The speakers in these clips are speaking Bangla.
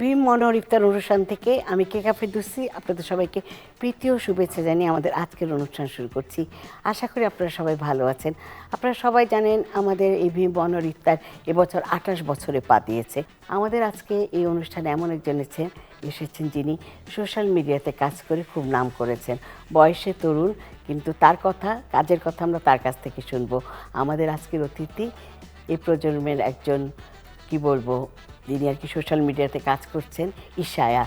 ভীম মনোহর ইফতার অনুষ্ঠান থেকে আমি কেকা ফেরদৌসী আপনাদের সবাইকে প্রীতি ও শুভেচ্ছা জানিয়ে আমাদের আজকের অনুষ্ঠান শুরু করছি। আশা করি আপনারা সবাই ভালো আছেন। আপনারা সবাই জানেন আমাদের এই ভীম মনোহর ইফতার এবছর 28 বছরে পা দিয়েছে। আমাদের আজকে এই অনুষ্ঠানে এমন একজন এসেছেন যিনি সোশ্যাল মিডিয়াতে কাজ করে খুব নাম করেছেন। বয়সে তরুণ, কিন্তু তার কথা, কাজের কথা আমরা তার কাছ থেকে শুনবো। আমাদের আজকের অতিথি এই প্রজন্মের একজন, কি বলবো, যিনি আর কি সোশ্যাল মিডিয়াতে কাজ করছেন, ইশায়া।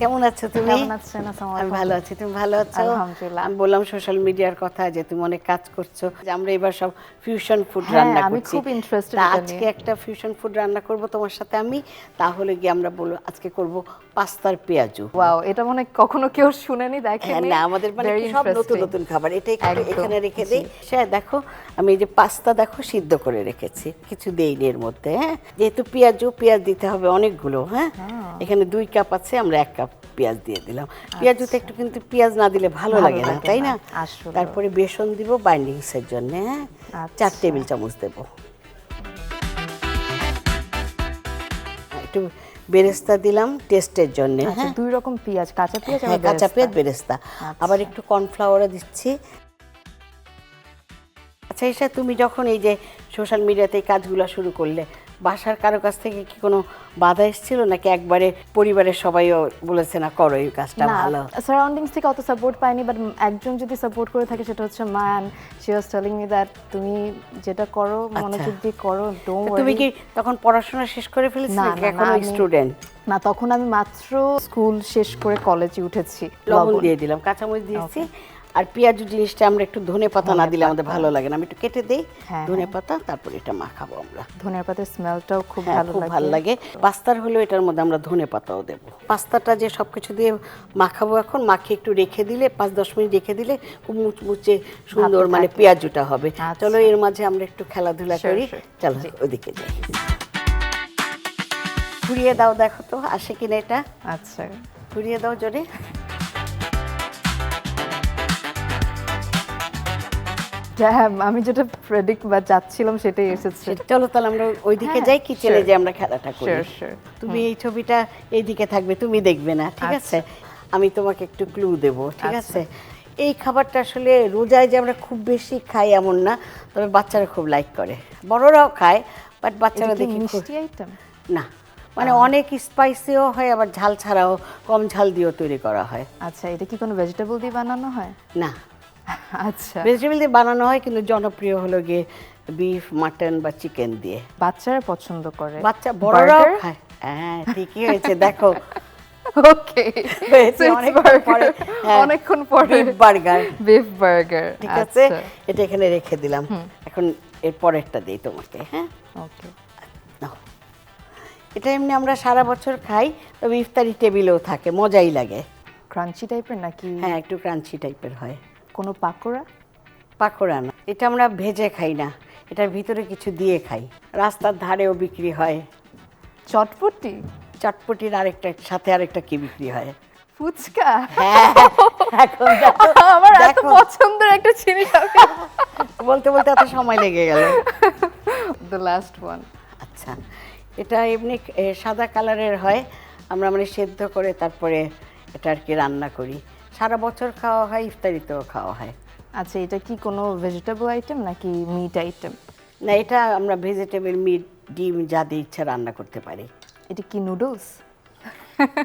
কেমন আছো তুমি? কেমন আছেন? আমি ভালো আছি, তুমি ভালো আছো? আলহামদুলিল্লাহ। আমি বললাম সোশ্যাল মিডিয়ার কথা, যে তুমি অনেক কাজ করছো, যে আমরা এবার সব ফিউশন ফুড রান্না করছি। আমি খুব ইন্টারেস্টেড। আজকে একটা ফিউশন ফুড রান্না করব তোমার সাথে আমি। তাহলে গিয়ে আমরা বলবো আজকে করব পাস্তার পেঁয়াজু। ওয়াও, এটা মনে কখনো কেউ শুনেনি, দেখেনি। না, আমাদের মানে সব নতুন নতুন খাবার। এটা একটু এখানে রেখে দেই। সে দেখো, আমি এই যে পাস্তা দেখো সিদ্ধ করে রেখেছি, কিছু দেইনি এর মধ্যে। হ্যাঁ, যেহেতু পেঁয়াজ দিতে হবে অনেকগুলো। হ্যাঁ, এখানে 2 কাপ আছে, আমরা 1 কাপ পেঁয়াজ দিয়ে দিলাম। পেঁয়াজুতে একটু কিন্তু পেঁয়াজ না দিলে ভালো লাগে না, তাই না? তারপরে বেসন দিব বাইন্ডিংসের জন্য। হ্যাঁ, 4 টেবিল চামচ দেব। একটু বেরেস্তা দিলাম টেস্টের জন্য। হ্যাঁ, 2 রকম পেঁয়াজ, কাঁচা পেঁয়াজ আর কাঁচা পেঁয়াজ, বেরেস্তা। আবার একটু কর্নফ্লাওয়ারও দিচ্ছি। আচ্ছা ঈশা, তুমি যখন এই যে সোশ্যাল মিডিয়াতে এই কাজগুলো শুরু করলে, বাসার কারো কাছ থেকে কি কোনো বাধা এসেছিল, নাকি একবারে পরিবারের সবাইও বলেছে না করো এই কাজটা ভালো? সারাউন্ডিংস থেকে অত সাপোর্ট পাইনি, বাট একজন যদি সাপোর্ট করে থাকে সেটা হচ্ছে মা। And she was telling me that তুমি যেটা করো মনোযোগ দিয়ে করো, ডোন্ট ওয়ারি। তুমি কি তখন পড়াশোনা শেষ করে ফেলেছিলে নাকি এখনো স্টুডেন্ট? না, তখন আমি মাত্র স্কুল শেষ করে কলেজে উঠেছি। লবণ দিয়ে দিলাম, কাঁচামরিচ দিয়েছি। আর পেঁয়াজ জিনিসটা আমরা একটু ধনে পাতা না দিলে আমাদের ভালো লাগে না। আমি একটু কেটে দেই ধনে পাতা, তারপর এটা মাখাবো আমরা। ধনে পাতার স্মেলটাও খুব ভালো লাগে। পাস্তার হলো এটার মধ্যে আমরা ধনে পাতাও দেব। পাস্তাটা যে সবকিছু দিয়ে মাখাবো, এখন মাখিয়ে একটু রেখে দিলে 5-10 মিনিট রেখে দিলে খুব মুচমুচে সুন্দর মানে পেঁয়াজুটা হবে। চলো এর মাঝে আমরা একটু খেলাধুলা করি। চলো ওইদিকে যাই। ঘুরিয়ে দাও, দেখো তো আসে কিনা এটা। আচ্ছা, ঘুরিয়ে দাও জোরে। আমি যেটা প্রেডিক্ট বা যাচ্ছিলাম সেটাই এসেছে। চলো তাহলে আমরা ওইদিকে যাই, কিচেনে যে আমরা খেলাটা করি। তুমি এই ছবিটা এইদিকে থাকবে, তুমি দেখবে না, ঠিক আছে? আমি তোমাকে একটু ক্লু দেব, ঠিক আছে? এই খাবারটা আসলে রোজায় যে আমরা খুব বেশি খাই এমন না, তবে বাচ্চারা খুব লাইক করে, বড়রাও খায়, বাট বাচ্চারা দেখি মিষ্টি আইটেম না, মানে অনেক স্পাইসিও হয়, আবার ঝাল ছাড়াও কম ঝাল দিয়েও তৈরি করা হয়। আচ্ছা, এটা কি কোনো ভেজিটেবল দিয়ে বানানো হয়? না। আচ্ছা, ভেজিটেবল দিয়ে বানানো হয়, কিন্তু জনপ্রিয় হলো গিয়ে বিফ, মাটন বা চিকেন দিয়ে। বাচ্চারা পছন্দ করে, বাচ্চা বড়রাও খায়। হ্যাঁ, ঠিকই হয়েছে, দেখো। ওকে, অনেকক্ষণ পরে বিফ বার্গার। ঠিক আছে, এটা এখানে রেখে দিলাম। এখন এর পরেরটা দিই তোমাকে। হ্যাঁ, ওকে। এটা এমনি আমরা সারা বছর খাই, তবে ইফতারি টেবিলেও থাকে, মজাই লাগে। ক্রাঞ্চি টাইপের নাকি? হ্যাঁ, একটু ক্রাঞ্চি টাইপের হয়। কোনো পাকোড়া? পাকোড়া না, এটা আমরা ভেজে খাই না, এটার ভিতরে কিছু দিয়ে খাই। রাস্তার ধারেও বিক্রি হয়। চটপটি? চটপটির সাথে আরেকটা কি বিক্রি হয়? ফুচকা? হ্যাঁ, এখন আমার এত পছন্দের একটা জিনিস, বলতে বলতে এত সময় লেগে গেল। The last one. আচ্ছা, এটা এমনি সাদা কালারের হয়, আমরা মানে সেদ্ধ করে তারপরে এটা আর কি রান্না করি। সারা বছর খাওয়া হয়, ইফতারিতেও খাওয়া হয়। আচ্ছা, এটা কি কোনো ভেজিটেবল আইটেম নাকি মিট আইটেম? না, এটা আমরা ভেজিটেবল, মিট, ডিম যা দিয়ে ইচ্ছা রান্না করতে পারি। এটা কি নুডলস?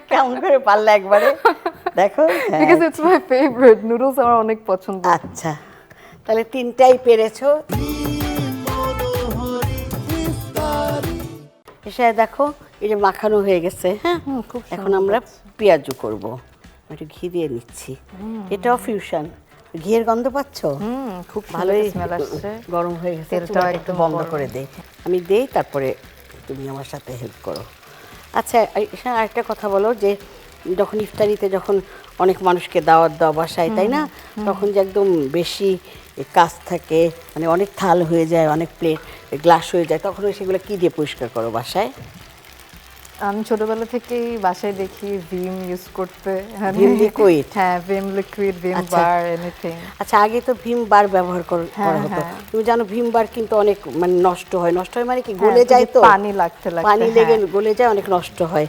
কেমন করে পারলে একবারে, দেখো। Because it's my favourite, noodles আমার অনেক পছন্দ। আচ্ছা, তাহলে 3টাই পেরেছো। এসে দেখো, এই যে মাখানো হয়ে গেছে। হ্যাঁ, এখন আমরা পেঁয়াজু করব। একটু ঘি দিয়ে নিচ্ছি। এটাও ফিউশন। ঘিয়ের গন্ধ পাচ্ছ? খুব ভালোই স্মেল আসছে। গরম হয়ে গেছে, তেলটা একটু বন্ধ করে দেই। আমি দেই, তারপরে তুমি আমার সাথে হেল্প করো। আচ্ছা ঈশা, আরেকটা কথা বলো, যে যখন ইফতারিতে যখন অনেক মানুষকে দাওয়াত দাও বাসায়, তাই না, তখন যে একদম বেশি এই কাঁচ থাকে, মানে অনেক থাল হয়ে যায়, অনেক প্লেট গ্লাস হয়ে যায়, তখন সেগুলো কি দিয়ে পরিষ্কার করো বাসায়? আমি ছোটবেলা থেকেই বাসায় দেখি ভিম ইউজ করতে, ভিম লিকুইড? হ্যাঁ ভিম লিকুইড, ভিম আচ্ছা। বার, এনিথিং। আচ্ছা, আগে তো ভীম বার ব্যবহার হ্যাঁ, করা হতো। হ্যাঁ। তুমি জানো ভীম বার কিন্তু অনেক মানে নষ্ট হয় মানে কি গলে যায়, তো পানি লাগতে লাগতে, পানি লেগে হ্যাঁ। গলে যায়, অনেক নষ্ট হয়।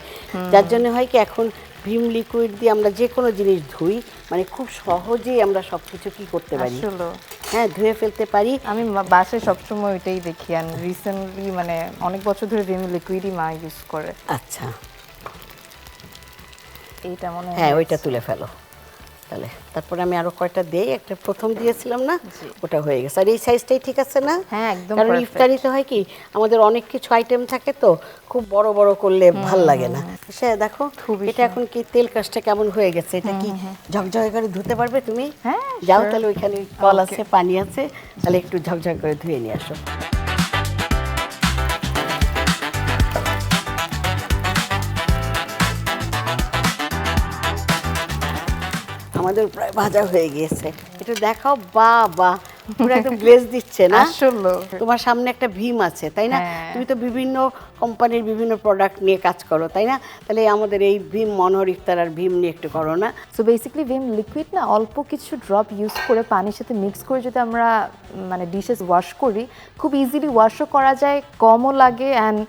যার জন্য হয় কি এখন ভীম লিকুইড দিয়ে আমরা যে কোনো জিনিস ধুই, মানে খুব সহজেই আমরা সবকিছু কি করতে পারি, আসলে হ্যাঁ ধুয়ে ফেলতে পারি। আমি বাসায় সবসময় ওইটাই দেখি, আর রিসেন্টলি মানে অনেক বছর ধরে ভিম লিকুইডই মা ইউজ করে। আচ্ছা, এইটা মনে হয় হ্যাঁ ওইটা তুলে ফেলো তাহলে। তারপরে আমি আরো কয়টা দেই, একটা প্রথম দিয়েছিলাম না, জি। ওটা হয়ে গেছে। আর এই সাইজটাই ঠিক আছে না? হ্যাঁ, একদম কারণ perfect। ইফতারিতে হয় কি আমাদের অনেক কিছু আইটেম থাকে, তো খুব বড় বড় করলে ভাল লাগে না। সে দেখো খুবই এটা এখন কি তেল কাজটা কেমন হয়ে গেছে, এটা কি ঝকঝকে করে ধুতে পারবে তুমি? হ্যাঁ, যাও sure। তাহলে ওইখানে কল Okay। আছে, পানি আছে, তাহলে একটু ঝকঝক করে ধুয়ে নিয়ে আসো। আমাদের প্রায় ভাজা হয়ে গিয়েছে, একটু দেখাও। বাহ, পুরো একদম গ্লেজ দিচ্ছে না? আসলে তোমার সামনে একটা ভীম আছে, তাই না? হ্যাঁ। তুমি তো বিভিন্ন কোম্পানির বিভিন্ন প্রোডাক্ট নিয়ে কাজ করো, তাই না? তাহলে আমাদের এই ভীম মনোহর ইফতার আর ভীম নিয়ে একটু করো না? সো বেসিক্যালি ভিম লিকুইড না অল্প কিছু ড্রপ ইউজ করে পানির সাথে মিক্স করে যদি আমরা মানে ডিশেস ওয়াশ করি, খুব ইজিলি ওয়াশও করা যায়, কমও লাগে, অ্যান্ড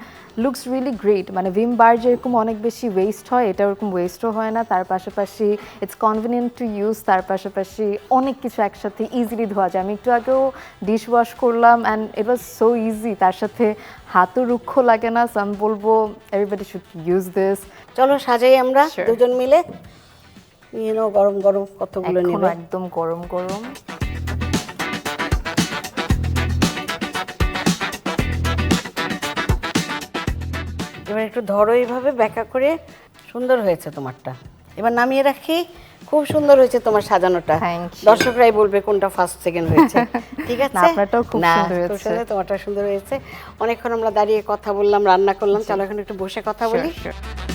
লুকস রিয়েলি গ্রেট। মানে ভিম বার যেরকম অনেক বেশি ওয়েস্ট হয়, এটা ওরকম ওয়েস্টও হয় না। তার পাশাপাশি ইটস কনভিনিয়েন্ট টু ইউজ, তার পাশাপাশি অনেক কিছু একসাথে ইজিলি ধোয়া যায়। আমি একটু আগেও ডিশ ওয়াশ করলাম and it was so easy, তার সাথে হাতও রুক্ষ লাগে না। সো আমি বলবো এভরিবডি শুড ইউজ দিস। চলো সাজাই আমরা Sure। দুজন মিলে। নিয়ে নাও গরম গরম কতগুলো এখনো নেবে। একদম গরম গরম। এবার একটু ধরো এইভাবে ব্যাকা করে, সুন্দর হয়েছে তোমারটা। এবার নামিয়ে রাখি। খুব সুন্দর হয়েছে তোমার সাজানোটা। Thank you। দর্শকরাই বলবে কোনটা ফার্স্ট সেকেন্ড হয়েছে। ঠিক আছে? না, আপনারটাও খুব না, সুন্দর খুব হয়েছে। সুন্দর, তোমারটা সুন্দর হয়েছে। অনেকক্ষণ আমরা দাঁড়িয়ে কথা বললাম, রান্না করলাম, চলো এখন একটু বসে কথা বলি। Sure, sure।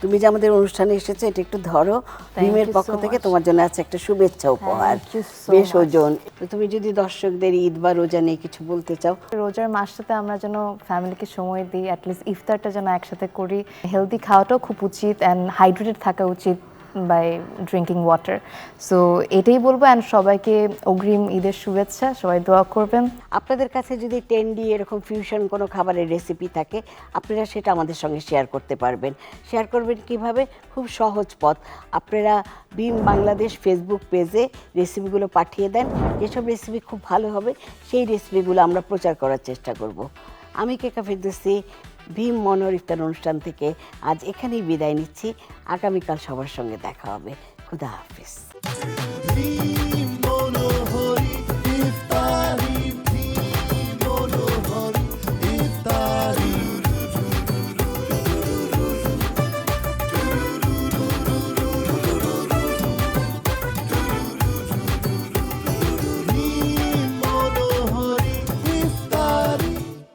তুমি যে আমাদের অনুষ্ঠানে এসেছো, এটা একটু ধরো। ভীমের you পক্ষ so থেকে much। তোমার জন্য আছে একটা শুভেচ্ছা উপহার। Thank you so বেশ much। ওজন। তো তুমি যদি দর্শকদের ঈদ বা রোজা নিয়ে কিছু বলতে চাও। রোজার মাসটাতে আমরা যেন ফ্যামিলিকে সময় দিই, অ্যাটলিস্ট ইফতারটা যেন একসাথে করি। হেলদি খাওয়াটাও খুব উচিত, অ্যান্ড হাইড্রেটেড থাকা উচিত বাই ড্রিঙ্কিং ওয়াটার। সো এটাই বলবো, অ্যান্ড সবাইকে অগ্রিম ঈদের শুভেচ্ছা, সবাই দোয়া করবেন। আপনাদের কাছে যদি টেন্ডি এরকম ফিউশন কোনো খাবারের রেসিপি থাকে, আপনারা সেটা আমাদের সঙ্গে শেয়ার করতে পারবেন। শেয়ার করবেন কিভাবে? খুব সহজ পথ। আপনারা ভীম বাংলাদেশ ফেসবুক পেজে রেসিপিগুলো পাঠিয়ে দেন। যেসব রেসিপি খুব ভালো হবে সেই রেসিপিগুলো আমরা প্রচার করার চেষ্টা করব। আমি কেকা ফেরদৌসী ভীম মনোহর ইফতার অনুষ্ঠান থেকে আজ এখানেই বিদায় নিচ্ছি। আগামীকাল সবার সঙ্গে দেখা হবে। খুদা হাফিজ।